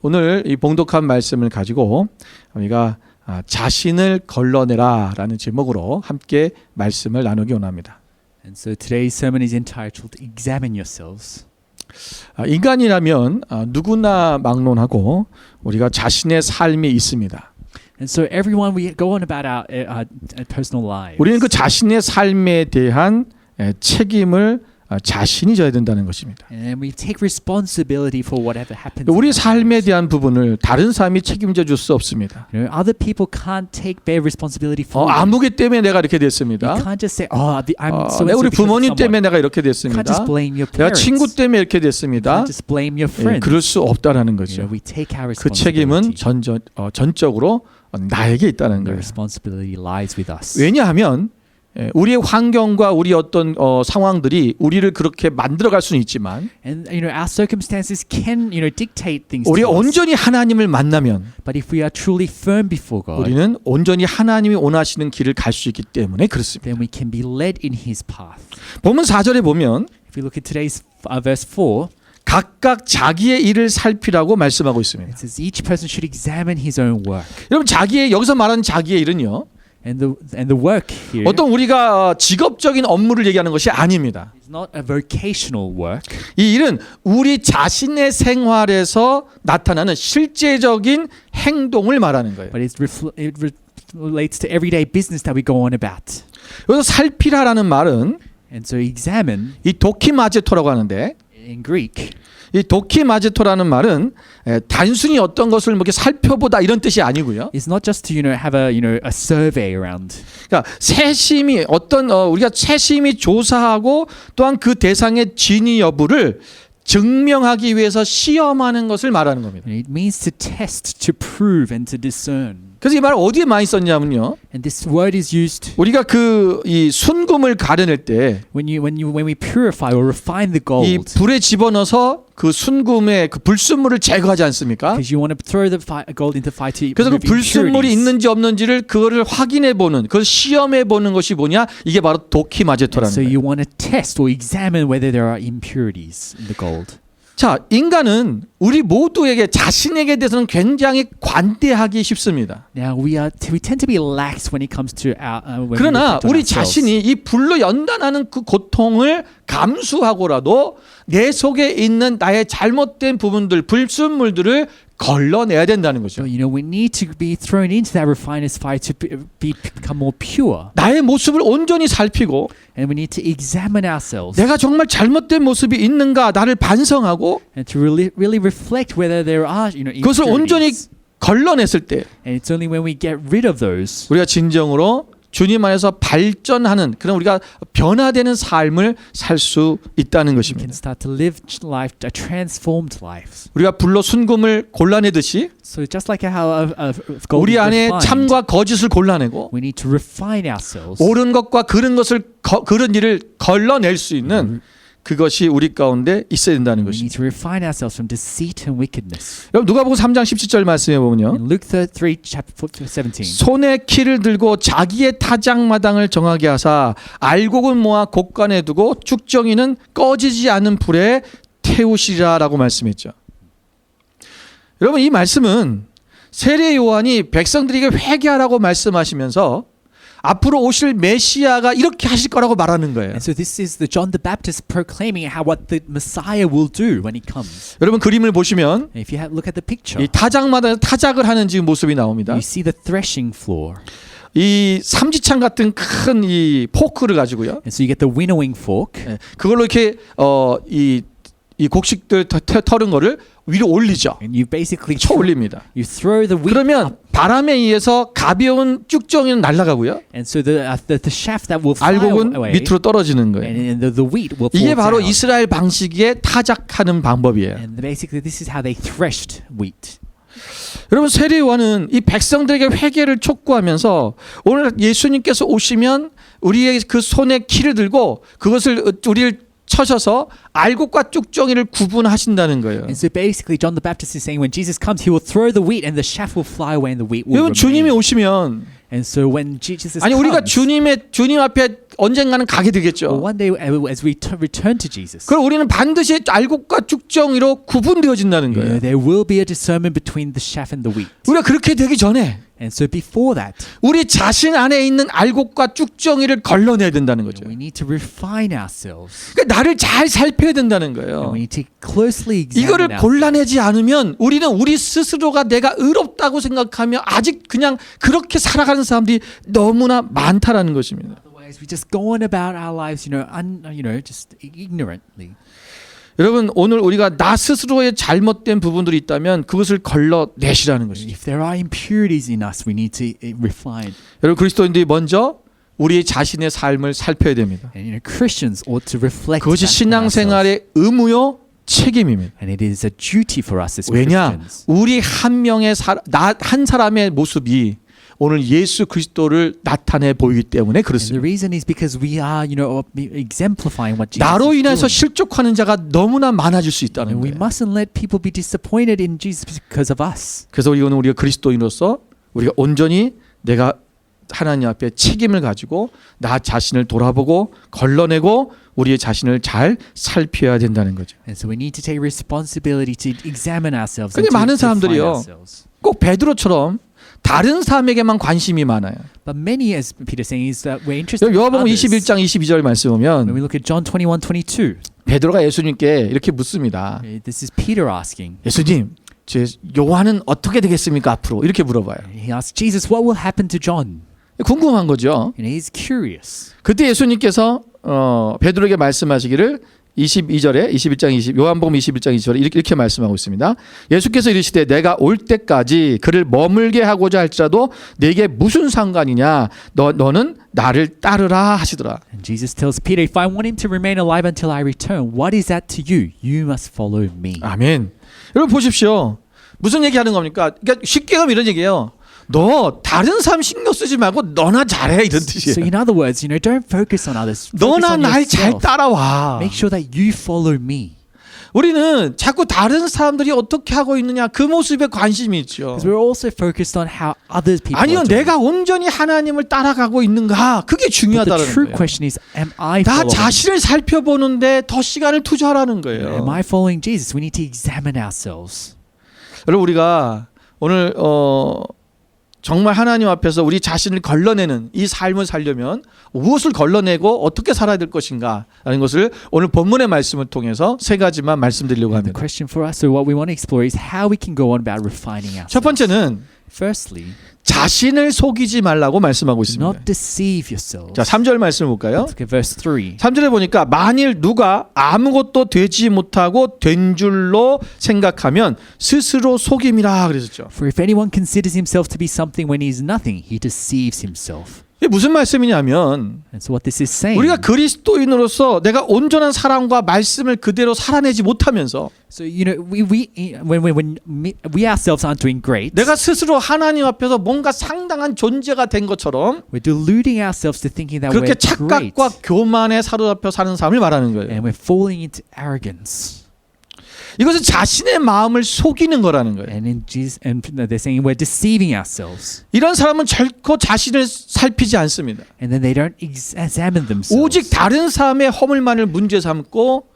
오늘 이 봉독한 말씀을 가지고 우리가 자신을 걸러내라라는 제목으로 함께 말씀을 나누기 원합니다. And so today's sermon is entitled Examine Yourselves. 인간이라면 누구나 막론하고 우리가 자신의 삶이 있습니다. And so everyone, we go on about our personal lives. 우리는 그 자신의 삶에 대한 책임을 자신이 져야 된다는 것입니다. And we take responsibility for whatever happens. 우리 삶에 대한 부분을 다른 사람이 책임져 줄 수 없습니다. You know, other people can't bear responsibility for. 아무개 때문에 내가 이렇게 됐습니다. You can't just say, "Oh, I'm so." 우리 부모님 때문에 내가 이렇게 You can't 됐습니다. just blame your 내가 parents. 친구 때문에 이렇게 You 됐습니다. can't just blame your friends. 그럴 수 없다라는 You 거죠. know, we take our 그 책임은 responsibility. 전적으로 나에게 있다는 The 거예요. responsibility lies with us. 왜냐하면 우리의 환경과 우리 어떤 상황들이 우리를 그렇게 만들어갈 수는 있지만 And you know, our circumstances can, you know, dictate things. 우리가 to us. 온전히 하나님을 만나면 But if we are truly firm before God, 우리는 온전히 하나님이 원하시는 길을 갈 수 있기 때문에 그렇습니다. then we can be led in His path. 본문 4절에 보면 If you look at today's verse 4, 각각 자기의 일을 살피라고 말씀하고 있습니다. it says each person should examine his own work. 여러분 여기서 말하는 자기의 일은요. And the work here 어떤 우리가 직업적인 업무를 얘기하는 것이 아닙니다. is not a vocational work. 이 일은 우리 자신의 생활에서 나타나는 실제적인 행동을 말하는 거예요. But it relates to everyday business that we go on about. 여기서 살피라라는 말은 And so examine 이 도키마제토라고 하는데 in Greek, 이 도키마제토라는 말은 단순히 어떤 것을 뭐 이렇게 살펴보다 이런 뜻이 아니고요. is not just to have a survey around. 그러니까 세심히 우리가 세심히 조사하고 또한 그 대상의 진위 여부를 증명하기 위해서 시험하는 것을 말하는 겁니다. It means to test, to prove, and to discern. 그래서 이 말을 어디에 많이 썼냐면요. And this word is used 우리가 이 순금을 가려낼 때 when we purify or refine the 이 gold. 불에 집어넣어서 그 순금의 그 불순물을 제거하지 않습니까? Because you want to throw the gold into fire to 그래서 그 remove 불순물이 impurities. 있는지 없는지를 그거를 확인해 보는, 그걸 시험해 보는 것이 뭐냐? 이게 바로 도키마제토라는 So 거예요. you want to test or examine whether there are impurities in the gold. 자, 인간은 우리 모두에게 자신에게 대해서는 굉장히 관대하기 쉽습니다. Now we tend to be lax when it comes to when we 그러나 reflect on 우리 ourselves. 자신이 이 불로 연단하는 그 고통을 감수하고라도 내 속에 있는 나의 잘못된 부분들, 불순물들을 걸러내야 된다는 거죠. So, we need to be thrown into that refiner's fire to become more pure. 나의 모습을 온전히 살피고 And we need to examine ourselves 내가 정말 잘못된 모습이 있는가 나를 반성하고 and to really reflect whether there are, 그것을 온전히 impurities. 걸러냈을 때 And it's only when we get rid of those 우리가 진정으로 주님 안에서 발전하는 그런 우리가 변화되는 삶을 살 수 있다는 we 것입니다. can start to live a transformed life. 우리가 불로 순금을 골라내듯이 So just like how gold 우리 is 안에 refined, 참과 거짓을 골라내고 we need to refine ourselves. 옳은 것과 그른 일을 걸러낼 수 있는 그것이 우리 가운데 있어야 된다는 We 것입니다. need to refine ourselves from deceit and wickedness. 여러분 누가복음 3장 17절 말씀에 보면요. In Luke 3, chapter 17. 손에 키를 들고 자기의 타작마당을 정하게 하사 알곡은 모아 곡간에 두고 쭉정이는 꺼지지 않는 불에 태우시라라고 말씀했죠. 여러분 이 말씀은 세례 요한이 백성들에게 회개하라고 말씀하시면서 앞으로 오실 메시아가 이렇게 하실 거라고 말하는 거예요. And so this is the John the Baptist proclaiming what the Messiah will do when he comes. 여러분 그림을 보시면 And if you look at the picture, 이 타작마당에서 타작을 하는 지금 모습이 나옵니다. you see the threshing floor. 이 삼지창 같은 큰 이 포크를 가지고요. And so you get the winnowing fork. 그걸로 이렇게 이 곡식들 털은 거를 위로 올리죠. And you basically 쳐 올립니다. you throw the wheat 그러면 up. 바람에 의해서 가벼운 쭉정이는 날아가고요. And so the shaft that will fly 알곡은 away. 밑으로 떨어지는 거예요. And the wheat will fall 이게 바로 down. 이스라엘 방식의 타작하는 방법이에요. And basically this is how they threshed wheat. 여러분 세례 요한은 이 백성들에게 회개를 촉구하면서 오늘 예수님께서 오시면 우리의 그 손에 키를 들고 그것을 우리를 쳐셔서 알곡과 쭉정이를 구분하신다는 거예요. And so basically John the Baptist is saying when Jesus comes he will throw the wheat and the chaff will fly away and the wheat will 여러분 주님이 remain. 오시면 And so when Jesus 아니 우리가 comes, 주님 앞에 언젠가는 가게 되겠죠. one day as we return to Jesus, 그럼 우리는 반드시 알곡과 쭉정이로 구분되어진다는 you 거예요. know, there will be a discernment between the chaff and the wheat. 우리가 그렇게 되기 전에 And so before that, 우리 자신 안에 있는 알곡과 쭉정이를 걸러내야 된다는 거죠. we need to refine ourselves. 그러니까 나를 잘 살펴야 된다는 And 거예요. we need to closely examine 이거를 ourselves. 골라내지 않으면 우리는 우리 스스로가 내가 의롭다고 생각하며 아직 그냥 그렇게 살아가는 사람들이 너무나 많다라는 것입니다. Otherwise, we just go on about our lives, just ignorantly. 여러분 오늘 우리가 나 스스로의 잘못된 부분들이 있다면 그것을 걸러내시라는 것이죠. If there are impurities in us, we need to refine. 여러분 그리스도인들이 먼저 우리 자신의 삶을 살펴야 됩니다. And Christians ought to reflect 그것이 that on ourselves. 신앙생활의 의무요 책임입니다. And it is a duty for us as 왜냐? Christians. 우리 한 사람의 모습이 오늘 예수 그리스도를 나타내 보이기 때문에 And the 그렇습니다. reason is because we are, exemplifying what Jesus 나로 is 인해서 doing. 실족하는 자가 너무나 많아질 수 있다는 And we 거예요. mustn't let people be disappointed in Jesus because of us. 그래서 이거는 우리가 그리스도인으로서 우리가 온전히 내가 하나님 앞에 책임을 가지고 나 자신을 돌아보고 걸러내고 우리의 자신을 잘 살펴야 된다는 거죠. And so we need to take responsibility to examine ourselves. 근데 And to 많은 refine 사람들이요. ourselves. 꼭 베드로처럼 다른 사람에게만 관심이 많아요. But many, as Peter's saying, is that we're interested in 요한복음 others. 21장 22절 말씀 When 보면 we look at John 21:22, 베드로가 예수님께 이렇게 묻습니다. this is Peter asking. 예수님, 제 요한은 어떻게 되겠습니까 앞으로? 이렇게 물어봐요. He asks Jesus, "What will happen to John?" 궁금한 거죠. And he's curious. 그때 예수님께서 베드로에게 말씀하시기를 22절에 21장 요한복음 21장 20절에 이렇게 말씀하고 있습니다. 예수께서 이르시되 내가 올 때까지 그를 머물게 하고자 할지라도 내게 무슨 상관이냐? 너는 나를 따르라 하시더라. And Jesus tells Peter, "If I want him to remain alive until I return, what is that to you? You must follow me." 아멘. 여러분 보십시오. 무슨 얘기하는 겁니까? 그러니까 쉽게 가면 이런 얘기예요. 너 다른 사람 신경 쓰지 말고 너나 잘해 이런 So 뜻이에요. in other words, don't focus on others. Focus 너나 on 날 잘 yourself. 따라와. Make sure that you follow me. 우리는 자꾸 다른 사람들이 어떻게 하고 있느냐 그 모습에 관심이 있죠. Because we're also focused on how other people 아니요, are doing. 내가 온전히 하나님을 따라가고 있는가 그게 But the 중요하다는 true 거예요. question is, am I 나 following? 자신을 살펴보는데 더 시간을 투자하라는 Am 거예요. I following Jesus? We need to examine ourselves. 여러분 우리가 오늘 정말 하나님 앞에서 우리 자신을 걸러내는 이 삶을 살려면 무엇을 걸러내고 어떻게 살아야 될 것인가 라는 것을 오늘 본문의 말씀을 통해서 세 가지만 말씀드리려고 The 합니다. question for us, so what we want to explore is how we can go on about refining 첫 ourselves. 번째는 Firstly, 자신을 속이지 말라고 말씀하고 do 있습니다. not deceive yourselves. 자, 3절 말씀을 볼까요? Let's look at verse 3. 3절에 보니까 만일 누가 아무것도 되지 못하고 된 줄로 생각하면 스스로 속임이라 그랬었죠. For if anyone considers himself to be something when he is nothing, he deceives himself. 이게 무슨 말씀이냐면 And so what this is saying, 우리가 그리스도인으로서 내가 온전한 사랑과 말씀을 그대로 살아내지 못하면서 so when we ourselves aren't doing great, 내가 스스로 하나님 앞에서 뭔가 상당한 존재가 된 것처럼 we're deluding ourselves to thinking that 그렇게 we're great, 착각과 교만에 사로잡혀 사는 삶을 말하는 거예요. and we're falling into arrogance. 이것은 자신의 마음을 속이는 거라는 거예요. And they're saying we're deceiving ourselves, 이런 사람은 결코 자신을 살피지 않습니다. and then they don't examine themselves. 오직 다른 사람의 허물만을 문제 삼고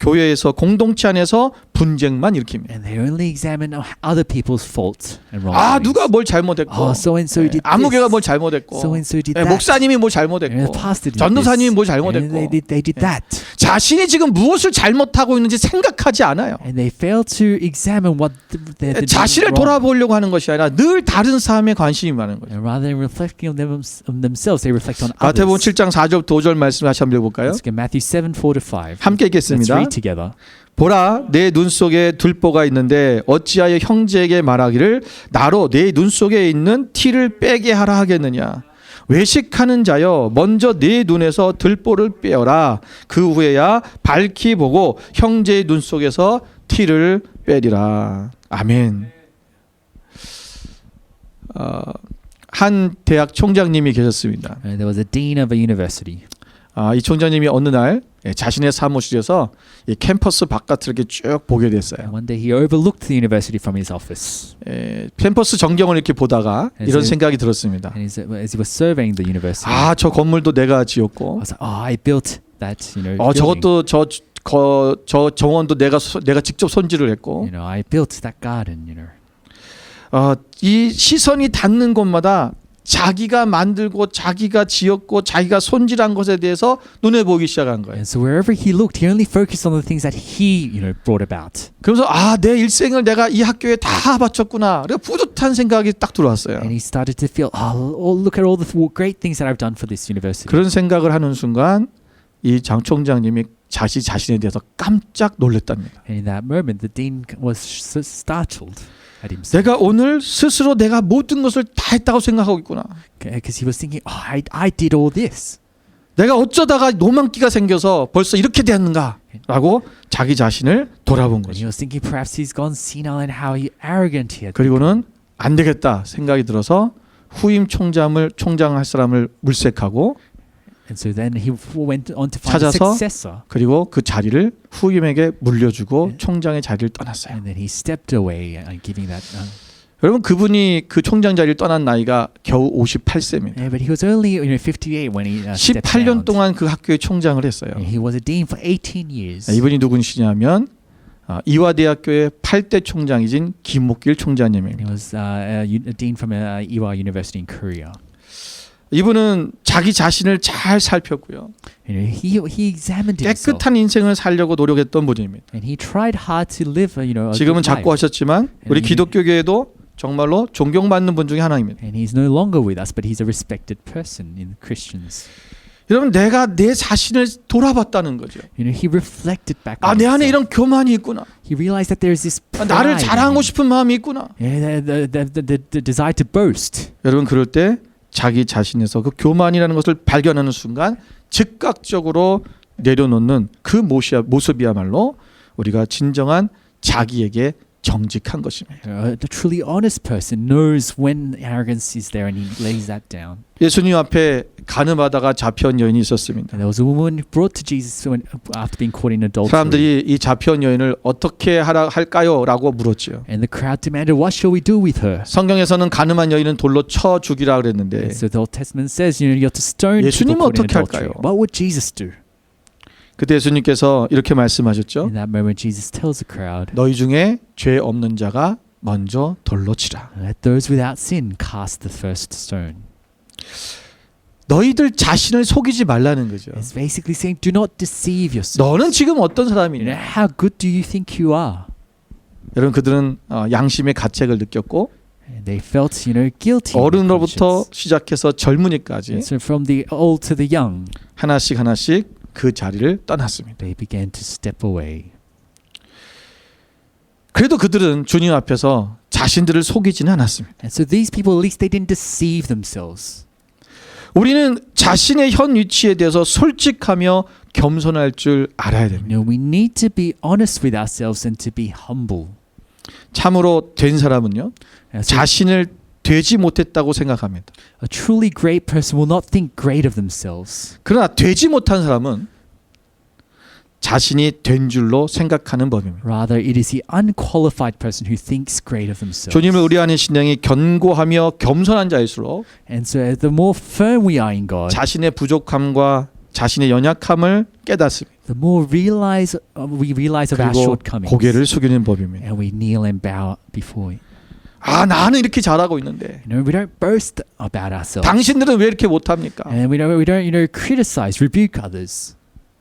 교회에서 공동체 안에서 분쟁만 일으킵니다. And they only examine other people's faults and 아 wrongdoings. 누가 뭘 잘못했고 So and so did 아무개가 this. 뭘 잘못했고 So and so did that. 목사님이 뭘 And 잘못했고 the pastor did 전도사님이 this. 뭘 And 잘못했고 they did that. 자신이 지금 무엇을 잘못하고 있는지 생각하지 않아요. And they fail to examine what they're doing 자신을 wrong. 돌아보려고 하는 것이 아니라 늘 다른 사람에 관심이 많은 거예요. And rather than reflecting on themselves, they reflect on 마태복음 others. 7장 4절부터 5절 말씀 다시 한번 읽어볼까요? Let's get Matthew 7:4-5. 함께 Let's 읽겠습니다. read together. 보라 내 눈 속에 들보가 있는데 어찌하여 형제에게 말하기를 나로 내 눈 속에 있는 티를 빼게 하라 하겠느냐. 외식하는 자여 먼저 네 눈에서 들보를 빼어라. 그 후에야 밝히 보고 형제의 눈 속에서 티를 빼리라. 아멘. 한 대학 총장님이 계셨습니다. There was a dean of a university. 이 총장님이 어느 날 자신의 사무실에서 이 캠퍼스 바깥을 이렇게 쭉 보게 됐어요. And one day he overlooked the university from his office. 캠퍼스 전경을 이렇게 보다가 이런 As 생각이 들었습니다. And as he was surveying the university, 아, 저 건물도 내가 I 지었고, was like, oh, I built that, building. 저것도 저 정원도 내가 직접 손질을 했고, I built that garden. 이 시선이 닿는 곳마다 자기가 만들고 자기가 지었고 자기가 손질한 것에 대해서 눈에 보이기 시작한 거예요. And so wherever he looked, he only focused on the things that he, brought about. 그래서 내 일생을 내가 이 학교에 다 바쳤구나. 그래서 뿌듯한 생각이 딱 들어왔어요. And he started to feel, look at all the great things that I've done for this university. 그런 생각을 하는 순간 이 장 총장님이 자신에 대해서 깜짝 놀랐답니다. And in that moment, the dean was startled at himself. 내가 오늘 스스로 내가 모든 것을 다 했다고 생각하고 있구나. Because he was thinking, I did all this. 내가 어쩌다가 노망기가 생겨서 벌써 이렇게 되었는가라고 자기 자신을 돌아본 And he 거죠. was thinking perhaps he's gone senile and how arrogant he had. 그리고는 안 되겠다 생각이 들어서 후임 총장할 사람을 물색하고 And so then he went on to find a 찾아서 successor. 그리고 그 자리를 후임에게 물려주고 총장의 자리를 떠났어요. And then he stepped away, giving that. 여러분 그분이 그 총장 자리를 떠난 나이가 겨우 58세입니다. But he was only 58 when he stepped 18년 down. 동안 그 학교의 총장을 했어요. And he was a dean for 18 years. 이분이 누구시냐면 이화대학교의 8대 총장이신 김목길 총장님입니다. He was a dean from Ewha University in Korea. 이분은 자기 자신을 잘 살폈고요. He examined himself. 깨끗한 인생을 살려고 노력했던 분입니다. And he tried hard to live, a 지금은 good life. 작고하셨지만 우리 기독교계에도 정말로 존경받는 분 중에 하나입니다. And he's no longer with us, but he's a respected person in Christians. 여러분 내가 내 자신을 돌아봤다는 거죠. He reflected back on 내 안에 himself. 이런 교만이 있구나. He realized that there is this pride. 나를 in 자랑하고 him. 싶은 마음이 있구나. The desire to boast. 여러분 그럴 때 자기 자신에서 그 교만이라는 것을 발견하는 순간 즉각적으로 내려놓는 그 모습이야말로 우리가 진정한 자기에게 정직한 것입니다. A truly honest person knows when arrogance is there and he lays that down. 예수님 앞에 간음하다가 잡혀온 여인이 있었습니다. And there was a woman brought to Jesus after being caught in adultery. 사람들이 이 잡혀온 여인을 어떻게 할까요? 라고 물었지요. And the crowd demanded, what shall we do with her? 성경에서는 간음한 여인은 돌로 쳐 죽이라 그랬는데 And so the Old Testament says, you have to stone people 예수님은 caught in 어떻게 adultery. 할까요? What would Jesus do? 그때 예수님께서 이렇게 말씀하셨죠. In that moment, Jesus tells the crowd, 너희 중에 죄 없는 자가 먼저 돌로 치라. let those without sin cast the first stone. 너희들 자신을 속이지 말라는 거죠. It's basically saying, do not deceive yourself. 너는 지금 어떤 사람이냐? How good do you think you are? 여러분 그들은 양심의 가책을 느꼈고 And they felt, guilty. in their 어른으로부터 conscience. 시작해서 젊은이까지 And so from the old to the young, 하나씩 그 자리를 떠났습니다. they began to step away. 그래도 그들은 주님 앞에서 자신들을 속이지는 않았습니다. And so these people, at least they didn't deceive themselves. 우리는 자신의 현 위치에 대해서 솔직하며 겸손할 줄 알아야 됩니다. We need to be honest with ourselves and to be humble. 참으로 된 사람은요, And so 자신을 되지 못했다고 생각합니다. a truly great person will not think great of themselves. 그러나 되지 못한 사람은 자신이 된 줄로 생각하는 법입니다. Rather, it is the unqualified person who thinks great of themselves. 주님을 의뢰하는 신앙이 견고하며 겸손한 자일수록 And so the more firm we are in God, 자신의 부족함과 자신의 연약함을 깨닫습니다. the more we realize of our 그리고 shortcomings. 고개를 숙이는 법입니다. And we kneel and bow before it. 나는 이렇게 잘하고 있는데 We don't boast about ourselves. 당신들은 왜 이렇게 못합니까? And we don't criticize, rebuke others.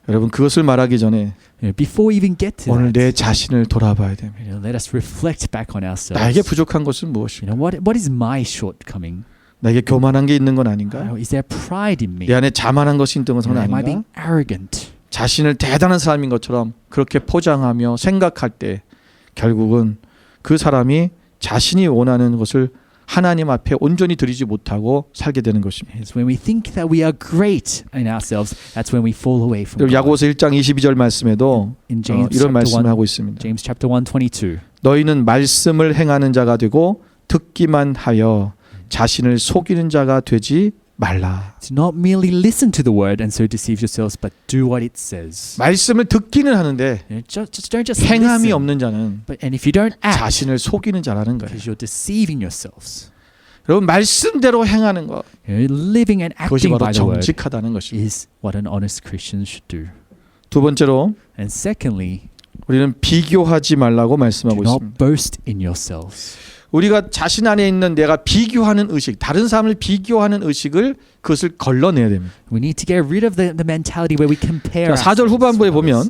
여러분 그것을 말하기 전에 Before we even get to 오늘 that, 내 자신을 돌아봐야 됩니다. let us reflect back on ourselves. 나에게 부족한 것은 무엇인가? What is my shortcoming? 나에게 교만한 게 있는 건 아닌가? Is there pride in me? 내 안에 자만한 것이 있는 것은 Am I 아닌가? being arrogant? 자신을 대단한 사람인 것처럼 그렇게 포장하며 생각할 때 결국은 그 사람이 자신이 원하는 것을 하나님 앞에 온전히 드리지 못하고 살게 되는 것입니다. It's when we think that we are great in ourselves, that's when we fall away from God. 야고보서 1장 22절 말씀에도 In James 이런 chapter 말씀을 1, 하고 있습니다. James chapter 1:22. 너희는 말씀을 행하는 자가 되고 듣기만 하여 자신을 속이는 자가 되지 말라. To not merely listen to the word and so deceive yourselves, but do what it says. 말씀을 듣기는 하는데 Don't just 행함이 listen. 없는 자는 And if you don't act, 자신을 속이는 자라는 거예요. because you're deceiving yourselves. 여러분 말씀대로 행하는 것 Living and 그것이 acting 바로 by the word 정직하다는 것입니다. is what an honest Christian should do. 두 번째로 And secondly, 우리는 비교하지 말라고 do 말씀하고 not 있습니다. boast in yourselves. 우리가 자신 안에 있는 내가 비교하는 의식, 다른 사람을 비교하는 의식을 그것을 걸러내야 됩니다. We need to get rid of the mentality where we compare. 자, 4절 후반부에 보면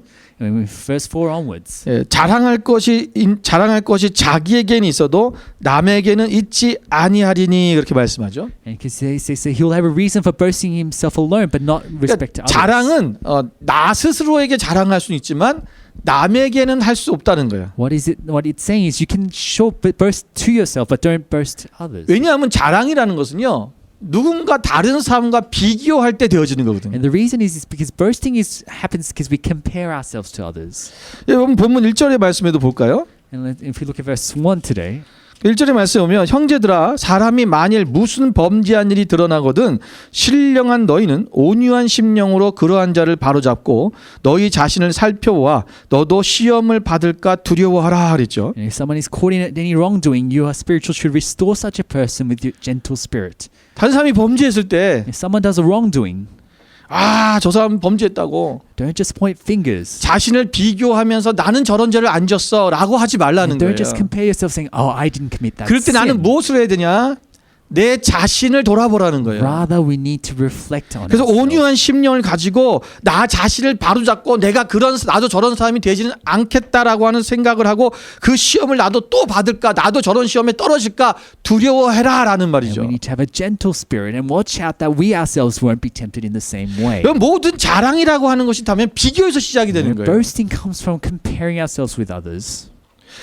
verse 4 onwards. 자랑할 것이 자기에게는 있어도 남에게는 있지 아니하리니 그렇게 말씀하죠. And because they say he'll have a reason for boasting himself alone, but not respect to 그러니까 others. 자랑은 나 스스로에게 자랑할 수는 있지만 남에게는 할 수 없다는 거예요. What it's saying is you can boast to yourself, but don't boast to others. 왜냐하면 자랑이라는 것은요. 누군가 다른 사람과 비교할 때 되어지는 거거든요. And the reason is because boasting happens because we compare ourselves to others. 여러분 본문 1절의 말씀에도 볼까요? And if we look at verse 1 today, 1절의 말씀에 보면 형제들아 사람이 만일 무슨 범죄한 일이 드러나거든 신령한 너희는 온유한 심령으로 그러한 자를 바로잡고 너희 자신을 살펴보아 너도 시험을 받을까 두려워하라 그랬죠. if someone is caught in any wrongdoing, you are spiritual should restore such a person with your gentle spirit. 다른 사람이 범죄했을 때 If someone does a wrongdoing, 저 사람 범죄했다고 don't just point fingers. 자신을 비교하면서 나는 저런 죄를 안 졌어 라고 하지 말라는 And 거예요. don't just compare yourself saying, "Oh, I didn't commit that 그럴 때 sin." 나는 무엇을 해야 되냐? 내 자신을 돌아보라는 거예요. Rather, we need to reflect on 그래서 ourselves. 온유한 심령을 가지고 나 자신을 바로잡고 내가 나도 저런 사람이 되지는 않겠다라고 하는 생각을 하고 그 시험을 나도 또 받을까 나도 저런 시험에 떨어질까 두려워해라라는 And 말이죠. we need to have a gentle spirit and watch out that we ourselves won't be tempted in the same way. 모든 자랑이라고 하는 것이 다면 비교에서 시작이 되는 거예요. Boasting comes from comparing ourselves with others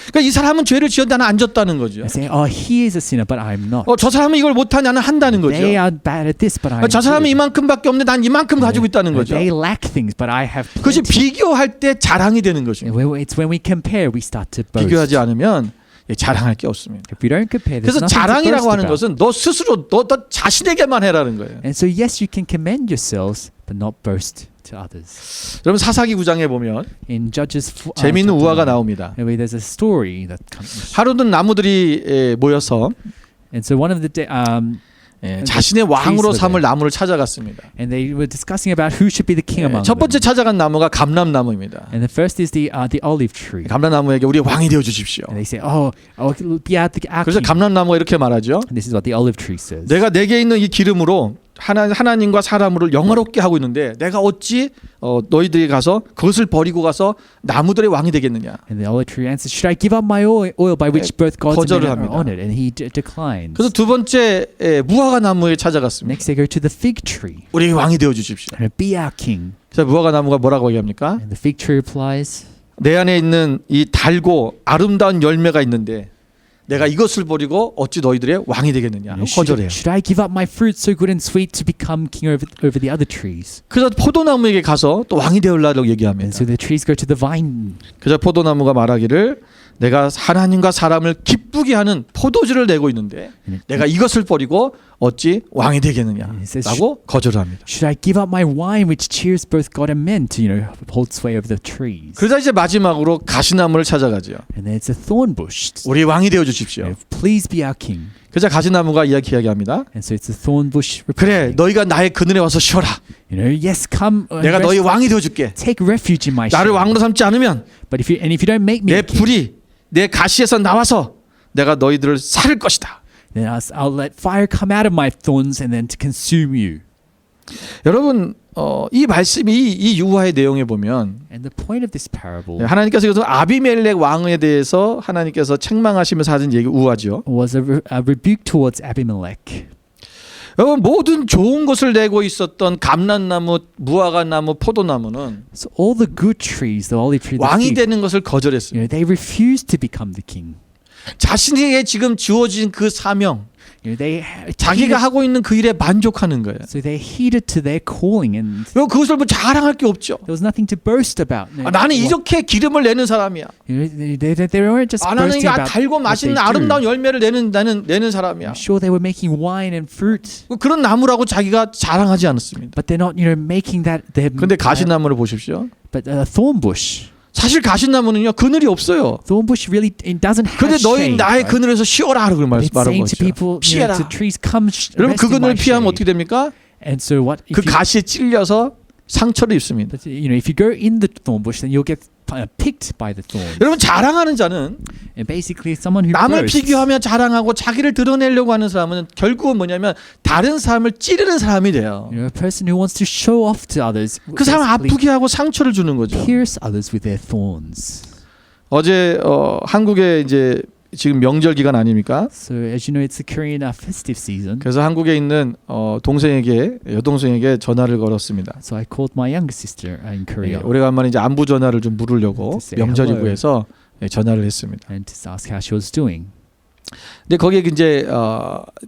그러니까 이 사람은 죄를 지었다 나는 안 졌다는 거죠. and saying, "Oh, he is a sinner, but I'm not." 저 사람은 이걸 못하냐 나는 한다는 거죠. They are bad at this, but I'm 저 사람은 good. 이만큼밖에 없는데 난 이만큼 가지고 있다는 거죠. They lack things, but I have 그것이 plenty. 비교할 때 자랑이 되는 것입니다. It's when we compare we start to boast. 비교하지 않으면 자랑할 게 없습니다. If we don't compare, there's 그래서 nothing to 자랑이라고 boast 하는 about. 것은 너 스스로 너 자신에게만 해라는 거예요. And so yes, you can commend yourselves, but not boast to others. 여러분 사사기 9장에 보면 In Judges, 재미있는 chapter 우화가 9, 나옵니다. there's a story that comes. 하루는 나무들이 모여서 And so one of the 자신의 왕으로 trees 삼을 나무를 찾아갔습니다. and they were discussing about who should be the king among 첫 번째 them. 찾아간 나무가 감람나무입니다. And the first is the olive tree. 감람나무에게 우리 왕이 되어 주십시오. And they say, "Oh, be our 그래서 king." 감람나무가 이렇게 말하죠. And this is what the olive tree says. 내가 내게 있는 이 기름으로 하나님과 사람을 영화롭게 하고 있는데 내가 어찌 너희들이 가서 그것을 버리고 가서 나무들의 왕이 되겠느냐. And the olive tree answers, "Should I give up my oil by which both gods and 거절을 men are 합니다. honored?" And he declines. 그래서 두 번째 무화과 나무에 찾아갔습니다. Next they go to the fig tree. 우리 왕이 되어 주십시오. And be our king. 그래서 무화과 나무가 뭐라고 얘기합니까? And the fig tree replies, 내 안에 있는 이 달고 아름다운 열매가 있는데 내가 이것을 버리고 어찌 너희들의 왕이 되겠느냐. 거절해요. Should I give up my fruit so good and sweet to become king over the other trees? 그래서 포도나무에게 가서 또 왕이 되으려고 And 얘기합니다. so the trees go to the vine. 그래서 포도나무가 말하기를 내가 하나님과 사람을 기쁘게 하는 포도주를 내고 있는데 내가 이것을 버리고 어찌 왕이 되겠느냐라고 거절을 합니다. Should I give up my wine which cheers both God and men to hold sway over the trees? 그러다 이제 마지막으로 가시나무를 찾아가죠. And then it's a thorn bush. 우리 왕이 되어 주십시오. Please be our king. 그래서 가시나무가 이야기합니다. And so it's a thorn bush. 그래, 너희가 나의 그늘에 와서 쉬어라. Yes, come. 내가 너희 왕이 되어 줄게. Take refuge in my 나를 shade. 왕으로 삼지 않으면 But if you don't make me 내 a king, 불이 내 가시에서 나와서 내가 너희들을 살 것이다. then I'll let fire come out of my thorns and then to consume you. 여러분, 이 말씀이 이 유화의 내용에 보면 And the point of this parable 하나님께서 여기서 아비멜렉 왕에 대해서 하나님께서 책망하시면서 하신 얘기 우화죠. was a rebuke towards Abimelech. 여러분 모든 좋은 것을 내고 있었던 감람나무, 무화과나무, 포도나무는 So all the good trees, the olive tree, the 왕이 fig, 되는 것을 거절했습니다. they refused to become the king. 자신에게 지금 주어진 그 사명, You know, they 자기가 heeded, 하고 있는 그 일에 만족하는 거예요. so they heeded to their calling, and 그것을 뭐 자랑할 게 없죠. there was nothing to boast about. 나는 이렇게 기름을 내는 사람이야. You know, they weren't just 나는 boasting 이게 about 달고 what they 맛있는 do. 아름다운 열매를 내는 사람이야. I'm sure they were making wine and fruit, 그런 나무라고 자기가 자랑하지 않았습니다. but they're not, making that their. 근데 가시나무를 보십시오. But thorn bush. 사실 가시나무는요 그늘이 없어요. Thorn bush really it doesn't have 근데 너희 shade. 나의 Right? 그늘에서 쉬어라 하고 But it's 말하는 saying to 거죠. people, 피해라. to trees, come 여러분 rest 그 in my 그늘을 피하면 shade. 어떻게 됩니까? And so what? 그 가시에 찔려서 상처를 입습니다. But, if you go in the thorn bush, then you'll get picked by the thorn. 여러분 자랑하는 자는 And basically, someone who 남을 boasts, 비교하며 자랑하고 자기를 드러내려고 하는 사람은 결국은 뭐냐면 다른 사람을 찌르는 사람이 돼요. a person who wants to show off to others, 그 사람 basically 아프게 하고 상처를 주는 거죠. pierce others with their thorns. 어제 한국에 이제 지금 명절 기간 아닙니까? So as you know, it's the Korean festive season. 그래서 한국에 있는 여동생에게 전화를 걸었습니다. So I called my younger sister in Korea 오래간만에 이제 안부 전화를 좀 물으려고 To say 명절이고 hello. 해서 전화를 했습니다. and to ask how she was doing. 근데 거기에 이제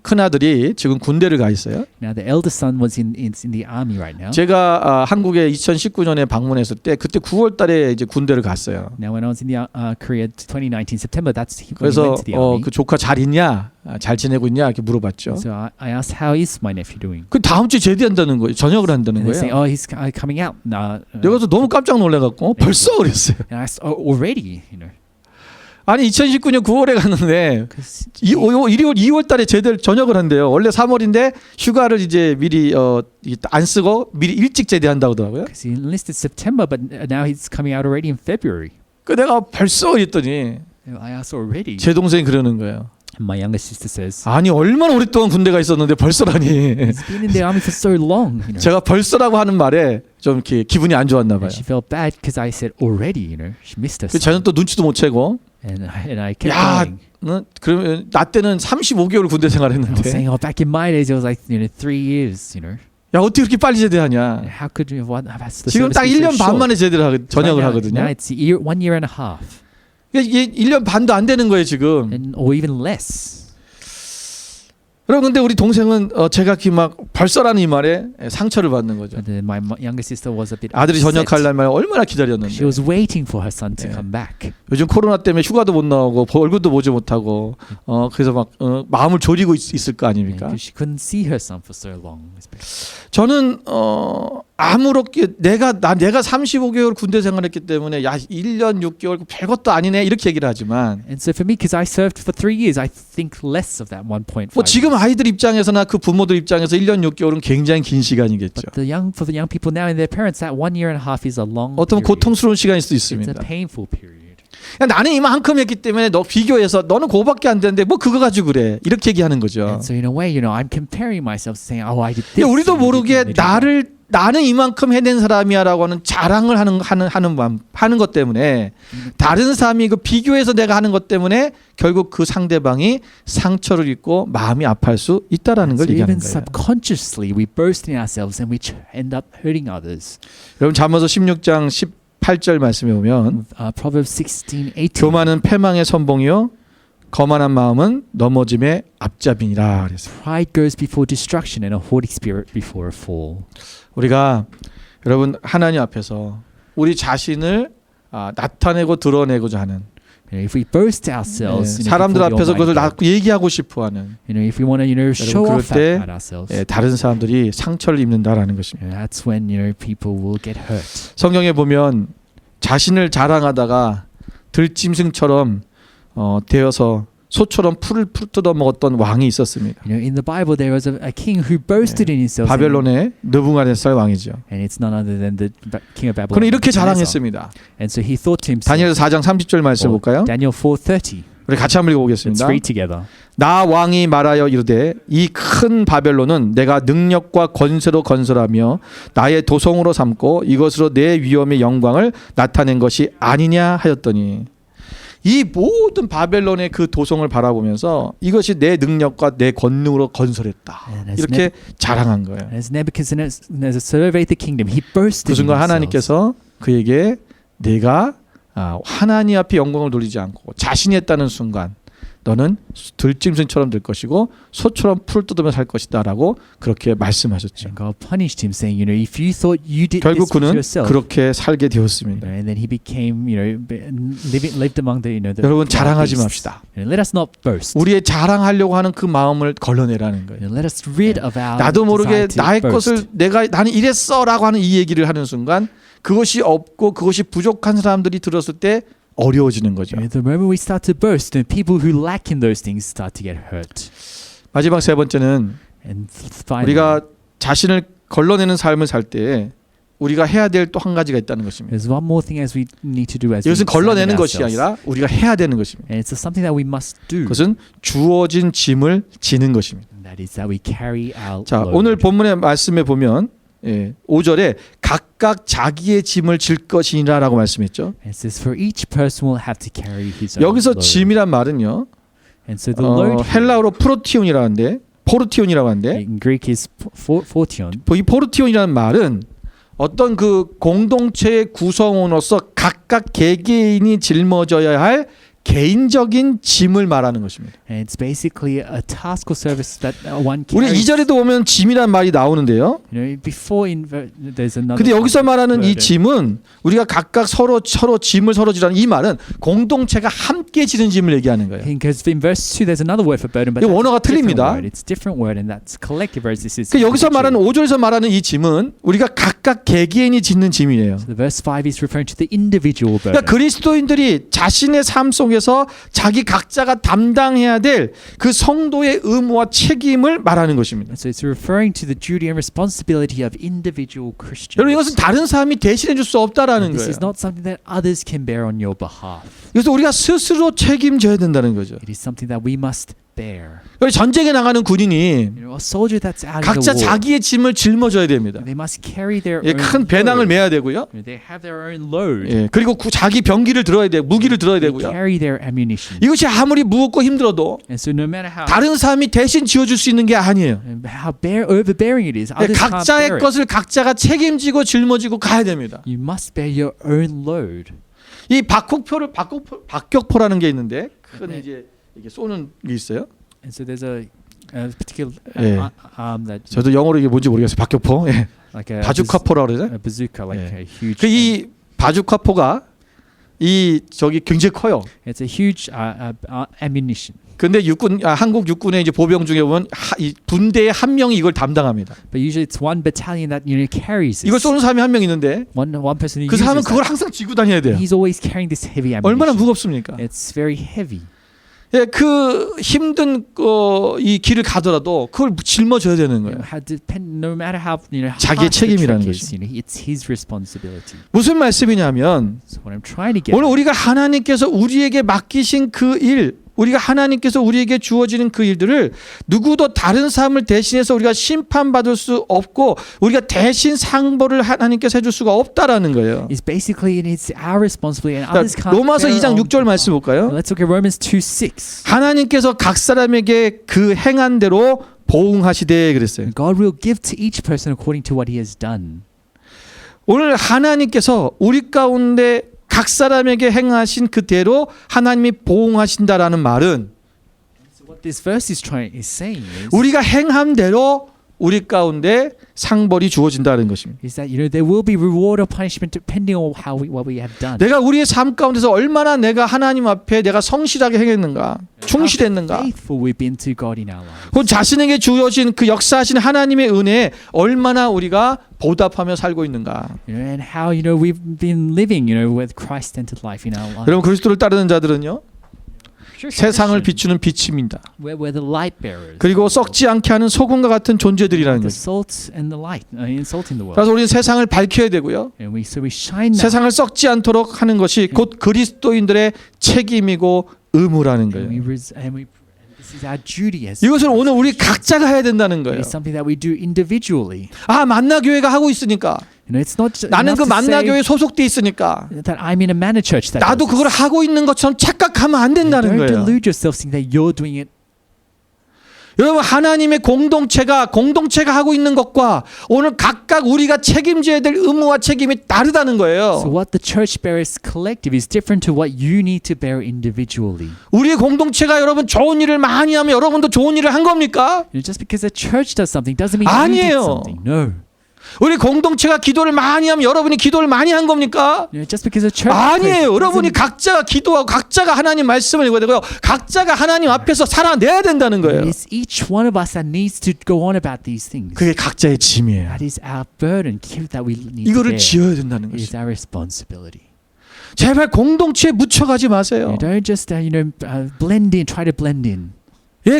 큰 아들이 지금 군대를 가 있어요. Now the eldest son was in the army right now. 제가 한국에 2019년에 방문했을 때 그때 9월달에 이제 군대를 갔어요. Now when I was in the Korea 2019 September, that's when he 그래서 went to the army. 그 조카 잘 있냐, 잘 지내고 있냐 이렇게 물어봤죠. So I asked, how is my nephew doing? 그 다음 주에 제대한다는 거예요. 전역을 한다는 And they say, 거예요. oh, he's coming out. 내가 또 너무 깜짝 놀래갖고 벌써 그랬어요. And I asked, oh, already, 아니 2019년 9월에 갔는데 'cause 2월달에 제대를 전역을 한대요. 원래 3월인데 휴가를 이제 미리 안 쓰고 미리 일찍 제대한다고 하더라고요. he enlisted September, but now he's coming out already in February. 그 내가 벌써 했더니 And I asked already. 제 동생이 그러는 거예요. And my younger sister says, 아니 얼마나 오랫동안 군대가 있었는데 벌써라니. he's been in the army for so long. 제가 벌써라고 하는 말에 좀 이렇게 기분이 안 좋았나 봐요. And she felt bad because I said already. She missed her 그 son. 저는 또 눈치도 못 채고 And I kept 야, going. 그러면 나 때는 35개월 군대 I was 생활했는데 saying, oh, back in my days, it was like 3 years. 야 어떻게 그렇게 빨리 제대하냐. How could you? What? Has the 지금 service 딱 be so 1년 반 short? 만에 제대를 전역을 Now 하거든요. it's 1 year and a half, 이게 1년 반도 안 되는 거예요 지금. or even less. 여러분 근데 우리 동생은 제가 막 벌써라는 이 말에 상처를 받는 거죠. But then my younger sister was a bit 아들이 upset. 전역할 날 얼마나 She 기다렸는데. was waiting for her son to Yeah. come back. 요즘 코로나 때문에 휴가도 못 나오고 얼굴도 보지 못하고 그래서 막 마음을 졸이고 있을 거 아닙니까? Because she couldn't see her son for so long. 저는 아무렇게 내가 35개월 군대 생활했기 때문에 야 1년 6개월 별것도 아니네 이렇게 얘기를 하지만 And so for me, because I served for 3 years, I think less of that 1.5. 뭐 지금 아이들 입장에서나 그 부모들 입장에서 1년 6개월은 굉장히 긴 시간이겠죠. But for the young people now and their parents, that 1 year and a half is a long. 어떤 period. 고통스러운 시간일 수도 It's a 있습니다. painful period. 야, 나는 이만큼 했기 때문에 너 비교해서 너는 그거밖에 안 되는데 뭐 그거 가지고 그래 이렇게 얘기하는 거죠. And so in a way, I'm comparing myself, saying, "Oh, I did this." 야, 우리도 and you 모르게 did that. 나는 이만큼 해낸 사람이야라고 하는 자랑을 하는 것 때문에 다른 사람이 그 비교해서 내가 하는 것 때문에 결국 그 상대방이 상처를 입고 마음이 아파할 수 있다라는 걸 So 얘기하는 even 거예요. subconsciously, we boast in ourselves and we end up hurting others. 여러분 잠언서 16장 18절 말씀에 보면 Proverbs 16:18. 교만은 패망의 선봉이요 거만한 마음은 넘어짐의 앞잡이니라 그랬어요. Pride goes before destruction and a haughty spirit before a fall. 우리가 여러분 하나님 앞에서 우리 자신을 나타내고 드러내고자 하는 If we boast ourselves, 사람들 before the 앞에서 그것을 Almighty God, 얘기하고 싶어하는 if we want to, show 그럴 off 때, at ourselves, 다른 사람들이 상처를 입는다라는 것입니다. that's when people will get hurt. 성경에 보면 자신을 자랑하다가 들짐승처럼 되어서 소처럼 풀을 뜯어 먹었던 왕이 있었습니다. In the Bible, there was a king who boasted in himself. 바벨론의 느부갓네살 왕이죠. And it's none other than the king of Babylon. 그는 이렇게 Nebuchadnezzar. 자랑했습니다. And so he thought to himself. 다니엘 4장 30절 말씀 볼까요? Daniel 4:30. 우리 같이 한번 Let's 읽어보겠습니다. read together. 나 왕이 말하여 이르되 이 큰 바벨론은 내가 능력과 권세로 건설하며 나의 도성으로 삼고 이것으로 내 위엄의 영광을 나타낸 것이 아니냐 하였더니 이 모든 바벨론의 그 도성을 바라보면서 이것이 내 능력과 내 권능으로 건설했다. 이렇게 자랑한 거예요. As Nebuchadnezzar surveyed the kingdom, he boasted 그 in 순간 himself. 하나님께서 그에게 내가 하나님 앞에 영광을 돌리지 않고 자신이 했다는 순간 너는 들짐승처럼 될 것이고 소처럼 풀을 뜯으며 살 것이다라고 그렇게 말씀하셨죠. And God punished him, saying, if you thought you did 결국 this to 그는 yourself, 그렇게 살게 되었습니다. and then he became, lived among the, the 여러분 wild 자랑하지 beasts. 맙시다. Let us not boast. 우리의 자랑하려고 하는 그 마음을 걸러내라는 거예요. Let us rid of our 나도 모르게 desire to 나의 boast. 것을 나는 이랬어라고 하는 이 얘기를 하는 순간 그것이 없고 그것이 부족한 사람들이 들었을 때 어려워지는 거죠. The moment we start to boast, then people who lack in those things start to get hurt. 마지막 세 번째는 And finally, 우리가 자신을 걸러내는 삶을 살 때 우리가 해야 될 또 한 가지가 있다는 것입니다. there's one more thing as we need to do as we 이것은 걸러내는 examine 것이 ourselves. 아니라 우리가 해야 되는 것입니다. And it's something that we must do. 그것은 주어진 짐을 지는 것입니다. And that is that we carry our 자, load. 오늘 본문의 말씀에 보면 5절에 각각 자기의 짐을 질 것이니라라고 말씀했죠. And it says for each person will have to carry his own 여기서 load. 짐이란 말은요. And so the load here, 헬라어로 프로티온이라고 하는데 포르티온이라고 하는데 in Greek is fortion. 이 포르티온이라는 말은 어떤 그 공동체의 구성원으로서 각각 개개인이 짊어져야 할 개인적인 짐을 말하는 것입니다. And it's basically a task or service that one 우리 carries. 2절에도 보면 짐이란 말이 나오는데요. Before there's another. 근데 여기서 말하는 이 burden. 짐은 우리가 각각 서로 짐을 서로 지라는 이 말은 공동체가 함께 지는 짐을 얘기하는 거예요. Because in verse 2 there's another word for burden, but 이 원어가 that's a different 틀립니다. word. It's a different word, and that's collective, whereas this is. 그 여기서 말하는 individual. 5절에서 말하는 이 짐은 우리가 각각 개개인이 짓는 짐이에요. So the verse 5 is referring to the individual burden. 그러니까 그리스도인들이 자신의 삶 속에서 자기 각자가 담당해야 될 그 성도의 의무와 책임을 말하는 것입니다. So it's referring to the duty and responsibility of individual Christians. 여러분 이것은 다른 사람이 대신해 줄 수 없다라는 This 거예요. is not something that others can bear on your behalf. 그래서 우리가 스스로 책임져야 된다는 거죠. It is something that we must bear. 여기 전쟁에 나가는 군인이 A soldier that's out in 각자 the war, 자기의 짐을 짊어져야 됩니다. they must carry their 예, own 큰 배낭을 load. 메야 되고요. They have their own load. 예, 그리고 자기 병기를 들어야 돼, 무기를 들어야 They 되고요. carry their ammunition. 이것이 아무리 무겁고 힘들어도 And so no matter how 다른 사람이 대신 지어줄 수 있는 게 아니에요. overbearing it is, 예, others can't bear 각자의 it. 것을 각자가 책임지고 짊어지고 가야 됩니다. You must bear your own load. 이 박격포라는 게 있는데 큰 이제 이게 쏘는 게 있어요. And so there's a particular Yeah. arm that 저도 영어로 이게 뭔지 모르겠어요. 박격포. 예. like a 바주카포라 그러죠. a bazooka, like Yeah. a huge. 그 이 바주카포가 이 저기 굉장히 커요. It's a huge ammunition. 근데 한국 육군의 이제 보병 중에 보면 이 분대에 한 명이 이걸 담당합니다. But usually it's one battalion that carries 이걸 this. 쏘는 사람이 한 명 있는데 One person who 그 uses 사람은 그걸 that. 항상 지고 다녀야 돼요. He's always carrying this heavy 얼마나 ammunition. 무겁습니까? It's very heavy. 예, 그 힘든 이 길을 가더라도 그걸 짊어져야 되는 거예요. No matter how 자기의 hard the 책임이라는 trek is, 것이. it's his responsibility. 무슨 말씀이냐면 So what I'm trying to get 오늘 at 우리가 하나님께서 우리에게 맡기신 그 일, 우리가 하나님께서 우리에게 주어지는 그 일들을 누구도 다른 사람을 대신해서 우리가 심판받을 수 없고 우리가 대신 상벌을 하나님께서 해줄 수가 없다라는 거예요. is basically it's our responsibility and others 그러니까 can't. 로마서 bear 2장 on 6절 말씀 behalf. 볼까요? Let's look at Romans 2:6. 하나님께서 각 사람에게 그 행한 대로 보응하시되 그랬어요. God will give to each person according to what he has done. 오늘 하나님께서 우리 가운데 각 사람에게 행하신 그대로 하나님이 보응하신다라는 말은 So what this verse is saying is, 우리가 행한 대로 우리 가운데 상벌이 주어진다는 것입니다. is that there will be reward or punishment depending on what we have done. 내가 우리의 삶 가운데서 얼마나 내가 하나님 앞에 내가 성실하게 행했는가, 충실했는가, Faithful we've been to God in our lives. 혹은 자신에게 주어진 그 역사하신 하나님의 은혜에 얼마나 우리가 보답하며 살고 있는가. And how we've been living with Christ-centered life in our lives. 여러분 그리스도를 따르는 자들은요 세상을 비추는 빛입니다. We're the light bearers. 그리고 썩지 않게 하는 소금과 같은 존재들이라는 The 거죠. salt and the light, salt in the world. 그래서 우리는 세상을 밝혀야 되고요. And so we shine now. 세상을 썩지 않도록 하는 것이 곧 그리스도인들의 책임이고 의무라는 거예요. And this is our duty as. 이것을 오늘 우리 각자가 해야 된다는 It 거예요. is something that we do individually. 아 만나교회가 하고 있으니까 It's not just 나는 그 enough to say 만나교회 소속돼 있으니까 that I'm in a manor church. That 나도 does 그걸 this. 하고 있는 것처럼 착각하면 안 된다는 Don't 거예요. delude yourself thinking that you're doing it. 여러분 하나님의 공동체가 하고 있는 것과 오늘 각각 우리가 책임져야 될 의무와 책임이 다르다는 So 거예요. what the church bears collective is different to what you need to bear individually. 우리의 공동체가 여러분 좋은 일을 많이 하면 여러분도 좋은 일을 한 겁니까? Just because the church does something doesn't mean you did 아니에요. something. No. 우리 공동체가 기도를 많이 하면 여러분이 기도를 많이 한 겁니까? Just because the church 아니에요. prays 여러분이 doesn't- 각자가 기도하고 각자가 하나님 말씀을 읽어야 되고요. 각자가 하나님 앞에서 살아내야 된다는 거예요. It's each one of us that needs to go on about these things. 그게 각자의 짐이에요. That is our burden that we need to 이거를 bear. 지어야 된다는 It is 것이죠. our responsibility. 제발 공동체에 묻혀가지 마세요. Don't just blend in, try to blend in. 예,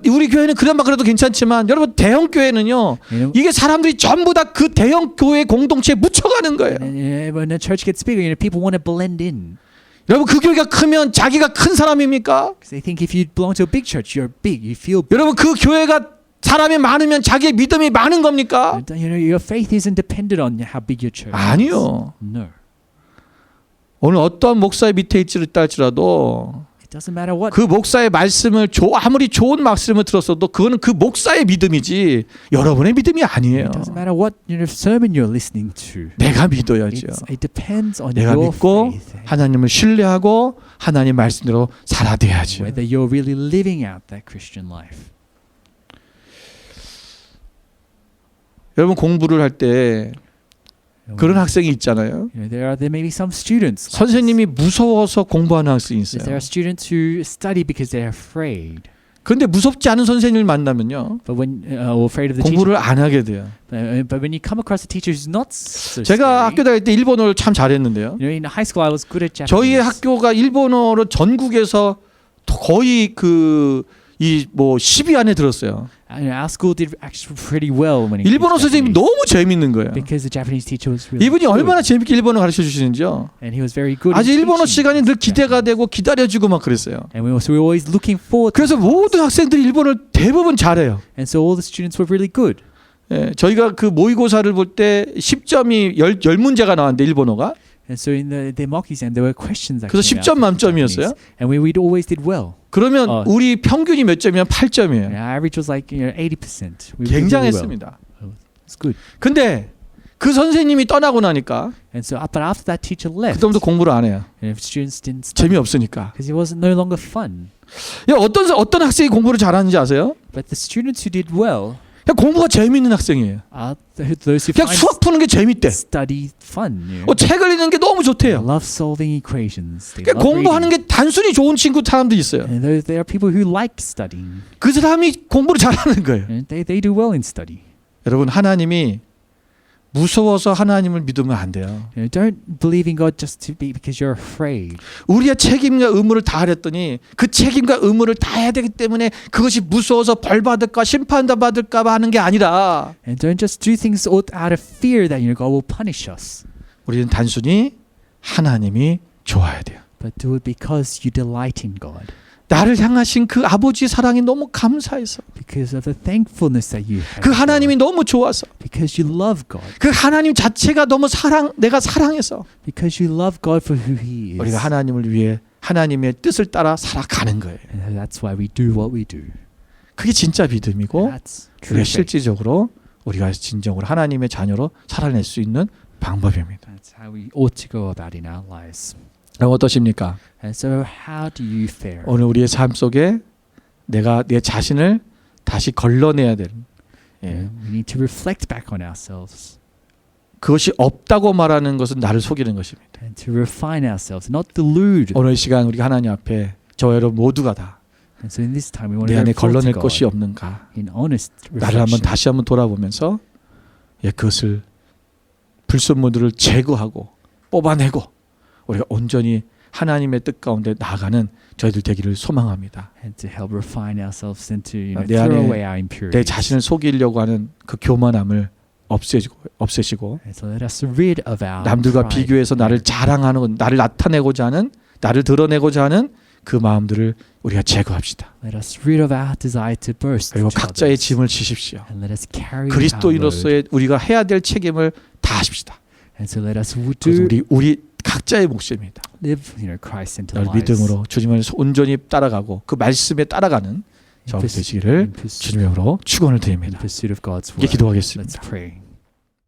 우리 교회는 그나마 그래도 괜찮지만 여러분 대형 교회는요. You know, 이게 사람들이 전부 다 그 대형 교회 공동체에 묻혀가는 거예요. when the church gets bigger, people want to blend in. 여러분 그 교회가 크면 자기가 큰 사람입니까? Because they think if you belong to a big church, you're big. You feel big. 여러분 그 교회가 사람이 많으면 자기의 믿음이 많은 겁니까? Your faith isn't dependent on how big your church is. 아니요. No. 오늘 어떤 목사의 밑에 있을지 할지라도 It doesn't matter what. 그 목사의 말씀을 아무리 좋은 말씀을 들었어도 그거는 그 목사의 믿음이지 여러분의 믿음이 아니에요. It doesn't matter what sermon you're listening to. 내가 믿어야죠. It depends on 내가 your 믿고 faith. 하나님을 신뢰하고 하나님 말씀대로 살아야죠. Whether you're really living out that Christian life. 여러분 공부를 할 때 그런 학생이 있잖아요. There may be some students. 선생님이 무서워서 공부하는 학생이 There 있어요. are students who study because they're afraid. 그런데 무섭지 않은 선생님을 만나면요. But when or afraid of the 공부를 teacher. 안 하게 돼요. But when you come across a teacher who's not so 제가 scary, 학교 다닐 때 일본어를 참 잘했는데요. in high school I was good at Japanese. 저희 학교가 일본어로 전국에서 거의 이 10위 안에 들었어요. Our school did actually pretty well when it 일본어 came to 선생님이 Japanese, 너무 재밌는 거예요. because the Japanese teacher was really 이분이 good. 얼마나 재밌게 일본어 가르쳐 주시는지요. And he was very good. 아주 in 일본어 teaching 시간이 늘 기대가 Japanese. 되고 기다려주고 막 그랬어요. And we were always looking forward. to 그래서 class. 모든 학생들이 일본어를 대부분 잘해요. And so all the students were really good. 예, 저희가 그 모의고사를 볼 때 10점이 10문제가 나왔는데 일본어가. And so in the mock exam there were questions that 그래서 came 10점 out from 만점이었어요. Japanese. And we always did well. 그러면 어. 우리 평균이 몇 점이면 And 8점이에요. our average was like 80%. We did really well. 굉장했습니다. It's good. 근데 그 선생님이 떠나고 나니까 And so, but after that teacher left, 그다음부터 공부를 안 해요. and if students didn't study 재미없으니까. because it was no longer fun. 야, 어떤 학생이 공부를 잘하는지 아세요? But the students who did well 그냥 공부가 재미있는 학생이에요. are those who 그냥 find 수학 푸는 게 재밌대. study fun. You know? 책을 읽는 게 너무 They 좋대요. love solving equations. They 그러니까 love 공부하는 reading. 게 단순히 좋은 친구 사람도 있어요. And there are people who like studying. 그 사람이 공부를 잘하는 거예요. And they do well in study. 여러분 하나님이 무서워서 하나님을 믿으면 안 돼요. You know, don't believe in God just to be because you're afraid. 우리의 책임과 의무를 다하랬더니 그 책임과 의무를 다해야 되기 때문에 그것이 무서워서 벌 받을까 심판받을까 봐 하는 게 아니라 And don't just do things out of fear that God will punish us. 우리는 단순히 하나님이 좋아야 돼요. But do it because you delight in God. 나를 향하신 그 아버지 사랑이 너무 감사해서 Because of the thankfulness that you have. 그 하나님이 너무 좋아서 Because you love God. 그 하나님 자체가 너무 내가 사랑해서 Because you love God for who He is. 우리가 하나님을 위해 하나님의 뜻을 따라 살아가는 거예요. And that's why we do what we do. 그게 진짜 믿음이고 That's true 우리가 faith. 실질적으로 우리가 진정으로 하나님의 자녀로 살아낼 수 있는 방법입니다. That's how we ought to go about in our lives. 그럼 어떠십니까? And so how do you fare? 오늘 우리의 삶 속에 내가 내 자신을 다시 걸러내야 되는 We need to reflect back on ourselves 그것이 없다고 말하는 것은 나를 속이는 것입니다. and to refine ourselves, not delude. 오늘 이 시간 우리가 하나님 앞에 저 여러분 모두가 다 내 And so in this time we want to 안에 reflect 걸러낼 to 것이 God 없는가 in honest 나를 한번 reflection. 다시 한번 돌아보면서 그것을 불순물들을 제거하고 뽑아내고 우리가 온전히 하나님의 뜻 가운데 나아가는 저희들 되기를 소망합니다. And to help refine ourselves and to 내 throw 안에 away our 내 impurities. 자신을 속이려고 하는 그 교만함을 없애시고 And so let us rid of our 남들과 pride. 비교해서 나를 자랑하는 나를 나타내고자 하는 나를 드러내고자 하는 그 마음들을 우리가 제거합시다. Let us rid of our desire to boast. 그리고 to 각자의 others. 짐을 지십시오. And let us carry our load. 그리스도인으로서의 우리가 해야 될 책임을 다하십시다. And so let us 그래서 do 우리 각자의 몫입니다. live Christ-centered 늘 lives. 믿음으로 주님을 온전히 따라가고 그 말씀에 따라가는 저하고 되시기를 주님의 이름으로 축원을 In 드립니다. pursuit of God's 이제 word. 기도하겠습니다. Let's pray.